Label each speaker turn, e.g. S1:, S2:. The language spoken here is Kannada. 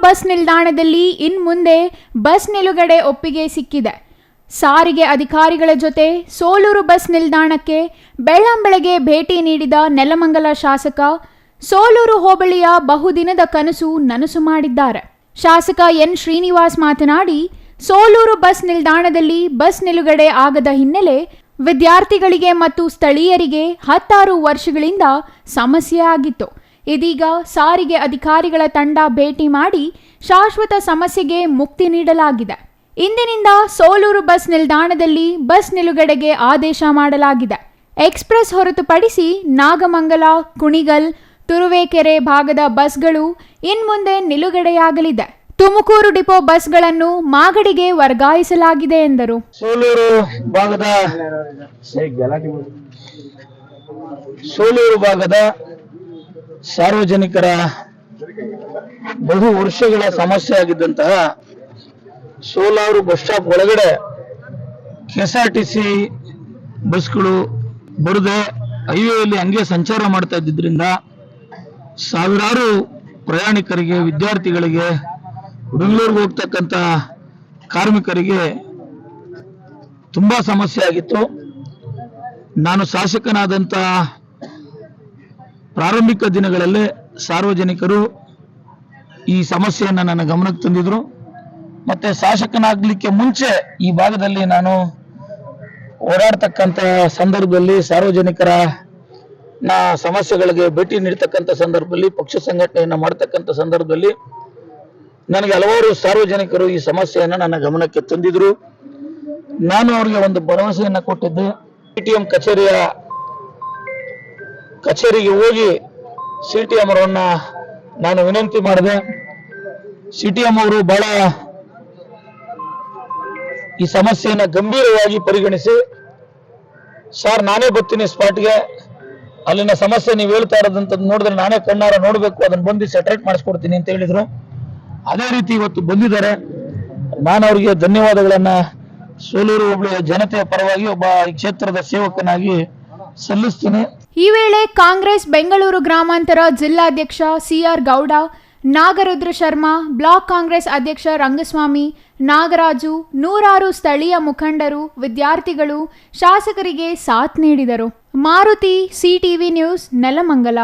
S1: ಬಸ್ ನಿಲ್ದಾಣದಲ್ಲಿ ಇನ್ಮುಂದೆ ಬಸ್ ನಿಲುಗಡೆ ಒಪ್ಪಿಗೆ ಸಿಕ್ಕಿದೆ. ಸಾರಿಗೆ ಅಧಿಕಾರಿಗಳ ಜೊತೆ ಸೋಲೂರು ಬಸ್ ನಿಲ್ದಾಣಕ್ಕೆ ಬೆಳ್ಳಂಬೆಳಗ್ಗೆ ಭೇಟಿ ನೀಡಿದ ನೆಲಮಂಗಲ ಶಾಸಕ ಸೋಲೂರು ಹೋಬಳಿಯ ಬಹುದಿನದ ಕನಸು ನನಸು ಮಾಡಿದ್ದಾರೆ. ಶಾಸಕ ಎನ್ ಶ್ರೀನಿವಾಸ್ ಮಾತನಾಡಿ, ಸೋಲೂರು ಬಸ್ ನಿಲ್ದಾಣದಲ್ಲಿ ಬಸ್ ನಿಲುಗಡೆ ಆಗದ ಹಿನ್ನೆಲೆ ವಿದ್ಯಾರ್ಥಿಗಳಿಗೆ ಮತ್ತು ಸ್ಥಳೀಯರಿಗೆ 16 ವರ್ಷಗಳಿಂದ ಸಮಸ್ಯೆ ಆಗಿತ್ತು. ಇದೀಗ ಸಾರಿಗೆ ಅಧಿಕಾರಿಗಳ ತಂಡ ಭೇಟಿ ಮಾಡಿ ಶಾಶ್ವತ ಸಮಸ್ಯೆಗೆ ಮುಕ್ತಿ ನೀಡಲಾಗಿದೆ. ಇಂದಿನಿಂದ ಸೋಲೂರು ಬಸ್ ನಿಲ್ದಾಣದಲ್ಲಿ ಬಸ್ ನಿಲುಗಡೆಗೆ ಆದೇಶ ಮಾಡಲಾಗಿದೆ. ಎಕ್ಸ್‌ಪ್ರೆಸ್ ಹೊರತುಪಡಿಸಿ ನಾಗಮಂಗಲ, ಕುಣಿಗಲ್, ತುರುವೇಕೆರೆ ಭಾಗದ ಬಸ್ಗಳು ಇನ್ಮುಂದೆ ನಿಲುಗಡೆಯಾಗಲಿದೆ. ತುಮಕೂರು ಡಿಪೋ ಬಸ್ಗಳನ್ನು ಮಾಗಡಿಗೆ ವರ್ಗಾಯಿಸಲಾಗಿದೆ ಎಂದರು.
S2: ಸೋಲೂರು ಭಾಗದ ಸಾರ್ವಜನಿಕರ ಬಹು ವರ್ಷಗಳ ಸಮಸ್ಯೆ ಆಗಿದ್ದಂತಹ ಸೋಲೂರು ಬಸ್ ಸ್ಟಾಪ್ ಒಳಗಡೆ ಕೆಎಸ್ಆರ್ಟಿಸಿ ಬಸ್ಗಳು ಬರದೆ ಹೈವೇಯಲ್ಲಿ ಹಂಗೆ ಸಂಚಾರ ಮಾಡ್ತಾ ಇದ್ದಿದ್ರಿಂದ ಸಾವಿರಾರು ಪ್ರಯಾಣಿಕರಿಗೆ, ವಿದ್ಯಾರ್ಥಿಗಳಿಗೆ, ಬೆಂಗಳೂರಿಗೆ ಹೋಗ್ತಕ್ಕಂಥ ಕಾರ್ಮಿಕರಿಗೆ ತುಂಬಾ ಸಮಸ್ಯೆ ಆಗಿತ್ತು. ನಾನು ಶಾಸಕನಾದಂಥ ಪ್ರಾರಂಭಿಕ ದಿನಗಳಲ್ಲೇ ಸಾರ್ವಜನಿಕರು ಈ ಸಮಸ್ಯೆಯನ್ನು ನನ್ನ ಗಮನಕ್ಕೆ ತಂದಿದ್ರು. ಮತ್ತೆ ಶಾಸಕನಾಗಲಿಕ್ಕೆ ಮುಂಚೆ ಈ ಭಾಗದಲ್ಲಿ ನಾನು ಓಡಾಡ್ತಕ್ಕಂಥ ಸಂದರ್ಭದಲ್ಲಿ ಸಾರ್ವಜನಿಕರ ಸಮಸ್ಯೆಗಳಿಗೆ ಭೇಟಿ ನೀಡತಕ್ಕಂಥ ಸಂದರ್ಭದಲ್ಲಿ, ಪಕ್ಷ ಸಂಘಟನೆಯನ್ನು ಮಾಡತಕ್ಕಂಥ ಸಂದರ್ಭದಲ್ಲಿ ನನಗೆ ಹಲವಾರು ಸಾರ್ವಜನಿಕರು ಈ ಸಮಸ್ಯೆಯನ್ನು ನನ್ನ ಗಮನಕ್ಕೆ ತಂದಿದ್ರು. ನಾನು ಅವರಿಗೆ ಒಂದು ಭರವಸೆಯನ್ನು ಕೊಟ್ಟಿದ್ದೆ. ಸಿಟಿಎಂ ಕಚೇರಿಗೆ ಹೋಗಿ ಸಿಟಿಎಂ ಅವರನ್ನ ನಾನು ವಿನಂತಿ ಮಾಡಿದೆ. ಸಿಟಿಎಂ ಅವರು ಬಹಳ ಈ ಸಮಸ್ಯೆಯನ್ನು ಗಂಭೀರವಾಗಿ ಪರಿಗಣಿಸಿ, ಸರ್ ನಾನೇ ಬರ್ತೀನಿ ಸ್ಪಾಟ್ಗೆ, ಅಲ್ಲಿನ ಸಮಸ್ಯೆ ನೀವು ಹೇಳ್ತಾ ಇರೋದಂಥದ್ದು ನೋಡಿದ್ರೆ ನಾನೇ ಕಣ್ಣಾರ ನೋಡಬೇಕು, ಅದನ್ನು ಬಂದು ಸೆಟ್ರೇಟ್ ಮಾಡಿಸ್ಕೊಡ್ತೀನಿ ಅಂತ ಹೇಳಿದ್ರು. ಅದೇ ರೀತಿ ಇವತ್ತು ಬಂದಿದ್ದಾರೆ. ನಾನು ಅವರಿಗೆ ಧನ್ಯವಾದಗಳನ್ನ ಸೋಲೂರು ಹೋಬಳಿಯ ಜನತೆಯ ಪರವಾಗಿ ಒಬ್ಬ ಈ ಕ್ಷೇತ್ರದ ಸೇವಕನಾಗಿ ಸಲ್ಲಿಸ್ತೀನಿ.
S1: ಈ ವೇಳೆ ಕಾಂಗ್ರೆಸ್ ಬೆಂಗಳೂರು ಗ್ರಾಮಾಂತರ ಜಿಲ್ಲಾಧ್ಯಕ್ಷ ಸಿಆರ್ ಗೌಡ, ನಾಗರುದ್ರ ಶರ್ಮಾ, ಬ್ಲಾಕ್ ಕಾಂಗ್ರೆಸ್ ಅಧ್ಯಕ್ಷ ರಂಗಸ್ವಾಮಿ, ನಾಗರಾಜು, ನೂರಾರು ಸ್ಥಳೀಯ ಮುಖಂಡರು, ವಿದ್ಯಾರ್ಥಿಗಳು ಶಾಸಕರಿಗೆ ಸಾಥ್ ನೀಡಿದರು. Maruti, CTV news, Nelamangala.